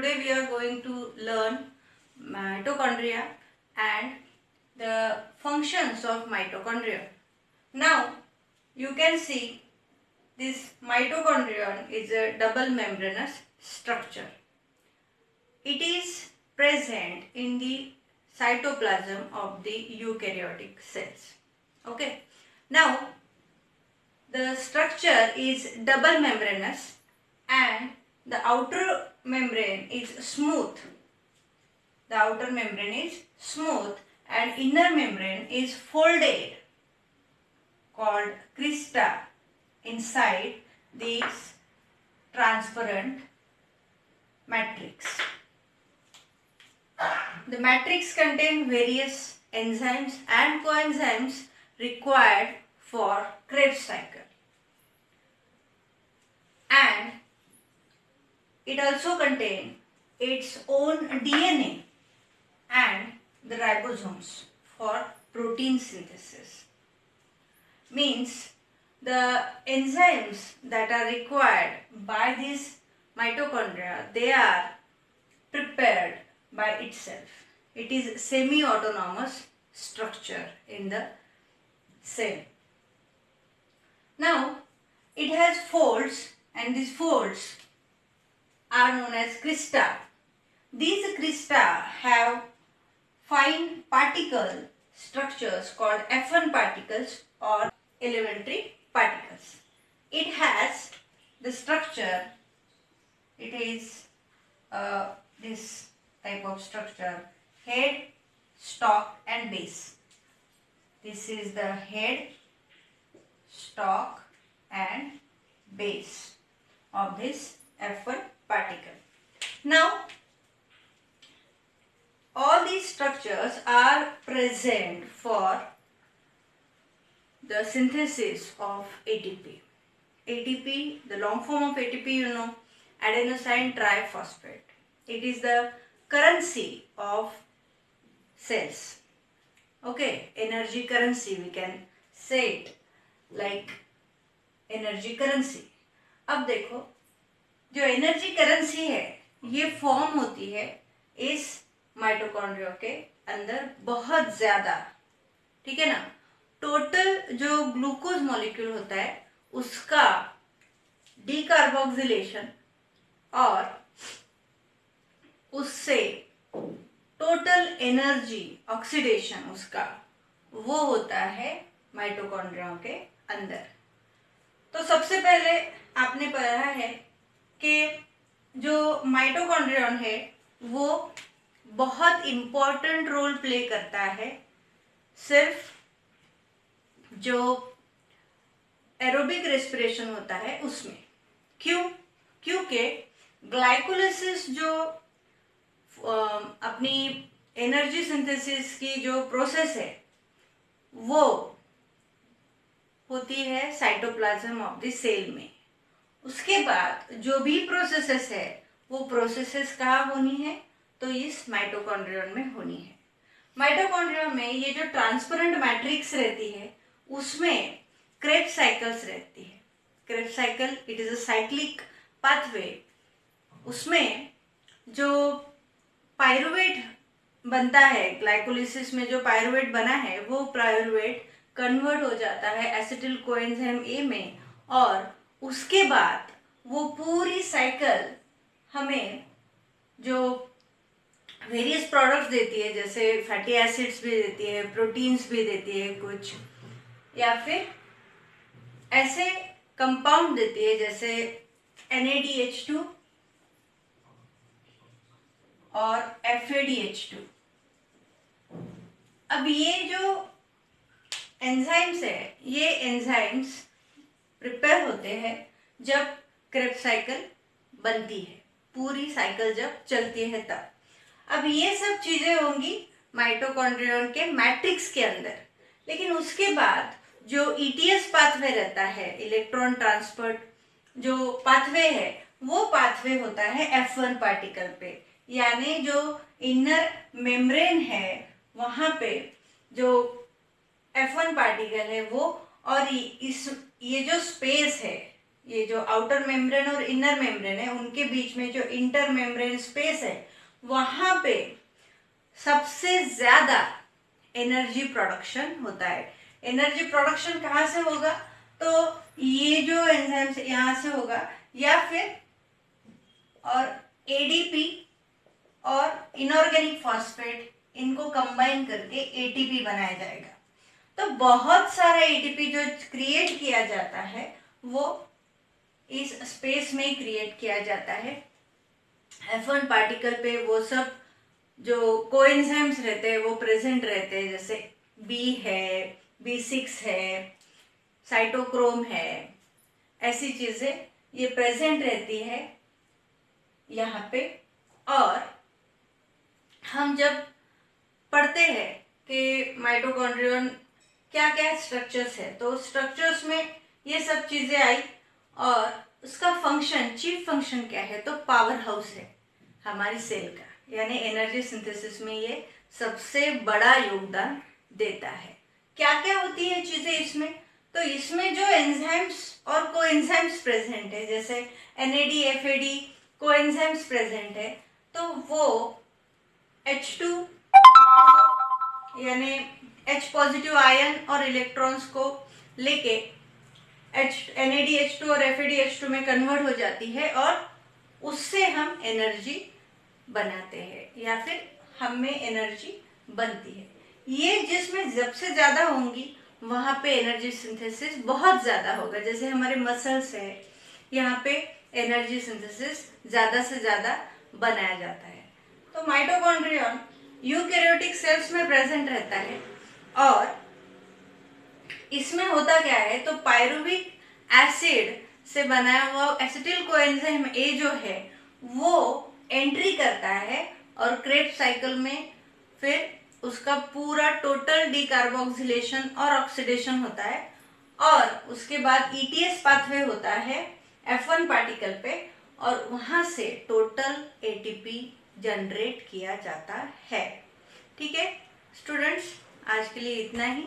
Today we are going to learn mitochondria and the functions of mitochondria. Now you can see this mitochondrion is a double membranous structure. It is present in the cytoplasm of the eukaryotic cells. Okay. Now the structure is double membranous and the outer membrane is smooth. The outer membrane is smooth and inner membrane is folded called crista inside this transparent matrix. The matrix contains various enzymes and coenzymes required for Krebs cycle, and it also contains its own DNA and the ribosomes for protein synthesis. Means the enzymes that are required by this mitochondria, they are prepared by itself. It is semi-autonomous structure in the cell. Now it has folds, and these folds are known as crista. These crista have fine particle structures called F1 particles or elementary particles. It has the structure, it is this type of structure: head, stalk and base. This is the head, stalk and base of this F1 particle. Now all these structures are present for the synthesis of ATP. ATP, the long form of ATP, you know, adenosine triphosphate. It is the currency of cells. Okay, energy currency, we can say it like energy currency. अब देखो, जो energy currency है ये form होती है इस mitochondria के अंदर बहुत ज्यादा. ठीक है ना. टोटल जो ग्लूकोज मॉलिक्यूल होता है उसका डीकार्बोक्सिलेशन और उससे टोटल एनर्जी ऑक्सीडेशन उसका वो होता है माइटोकॉन्ड्रिया के अंदर. तो सबसे पहले आपने पढ़ा है कि जो माइटोकॉन्ड्रियन है वो बहुत इम्पोर्टेंट रोल प्ले करता है सिर्फ जो एरोबिक रेस्पिरेशन होता है उसमें. क्यों? क्योंकि ग्लाइकोलिसिस जो अपनी एनर्जी सिंथेसिस की जो प्रोसेस है वो होती है साइटोप्लाज्म ऑफ द सेल में. उसके बाद जो भी प्रोसेसेस है वो प्रोसेसेस कहाँ होनी है? तो इस माइटोकॉन्ड्रियन में होनी है. माइटोकॉन्ड्रिया में ये जो ट्रांसपेरेंट मैट्रिक्स रहती है उसमें क्रेब्स साइकिल्स रहती है. Krebs cycle it is a cyclic pathway. उसमें जो पायरुवेट बनता है, ग्लाइकोलिसिस में जो पायरुवेट बना है वो पायरुवेट कन्वर्ट हो जाता है एसिटिल कोएंजाइम ए में, और उसके बाद वो पूरी साइकिल हमें जो वेरियस प्रोडक्ट्स देती है, जैसे फैटी एसिड्स भी देती है, प्रोटीन्स भी देती है कुछ, या फिर ऐसे कंपाउंड देती है जैसे NADH2 और FADH2. अब ये जो एंजाइम्स है, ये एंजाइम्स प्रिपेयर होते हैं जब क्रेब्स साइकिल बनती है, पूरी साइकिल जब चलती है तब. अब ये सब चीजें होंगी माइटोकॉन्ड्रियन के मैट्रिक्स के अंदर. लेकिन उसके बाद जो ETS पाथवे रहता है, इलेक्ट्रॉन ट्रांसपोर्ट जो पाथवे है, वो पाथवे होता है F1 पार्टिकल पे. यानी जो इनर मेम्ब्रेन है वहां पे जो F1 पार्टिकल है वो, और ये जो स्पेस है ये जो आउटर मेम्ब्रेन और इनर मेम्ब्रेन है उनके बीच में जो इंटर मेम्ब्रेन स्पेस है वहां पे सबसे ज्यादा एनर्जी प्रोडक्शन होता है। एनर्जी प्रोडक्शन कहाँ से होगा? तो ये जो एंजाइम से यहाँ से होगा, या फिर और एडीपी और इनऑर्गेनिक फॉस्फेट इनको कंबाइन करके एटीपी बनाया जाएगा। तो बहुत सारा एटीपी जो क्रिएट किया जाता है वो इस स्पेस में ही क्रिएट किया जाता है। F1 पार्टिकल पे वो सब जो कोएंजाइम्स रहते हैं वो प्रेजेंट रहते हैं, जैसे बी है, B6 है, साइटोक्रोम है, ऐसी चीजें ये प्रेजेंट रहती है यहाँ पे। और हम जब पढ़ते हैं कि माइटोकॉन्ड्रियन क्या क्या स्ट्रक्चर्स है, तो स्ट्रक्चर्स में ये सब चीजें आई और उसका फंक्शन, चीफ फंक्शन क्या है? तो पावर हाउस है हमारी सेल का, यानी एनर्जी सिंथेसिस में ये सबसे बड़ा योगदान देता है। क्या क्या होती है चीजें इसमें? तो इसमें जो एंजाइम्स और कोएंजाइम्स प्रेजेंट है, जैसे NAD FAD कोएंजाइम्स प्रेजेंट है, तो वो H2 यानी H पॉजिटिव आयन और इलेक्ट्रॉन्स को लेके NADH2 और FADH2 में कन्वर्ट हो जाती है और उससे हम एनर्जी बनाते हैं या फिर हम में एनर्जी बनती है। ये जिसमें सबसे ज्यादा होंगी वहां पे एनर्जी सिंथेसिस बहुत ज्यादा होगा। जैसे हमारे मसल्स है, यहाँ पे एनर्जी सिंथेसिस ज्यादा से ज्यादा बनाया जाता है। तो माइटोकॉन्ड्रियन यूकैरियोटिक सेल्स में प्रेजेंट रहता है और इसमें होता क्या है? तो पायरुविक एसिड से बनाया हुआ एसिटिल कोएंजाइम ए जो है वो एंट्री करता है और क्रेब्स साइकिल में फिर उसका पूरा टोटल डीकार्बोक्सिलेशन और ऑक्सीडेशन होता है और उसके बाद ETS पाथवे होता है F1 पार्टिकल पे और वहां से टोटल ATP जनरेट किया जाता है। ठीक है स्टूडेंट्स, आज के लिए इतना ही।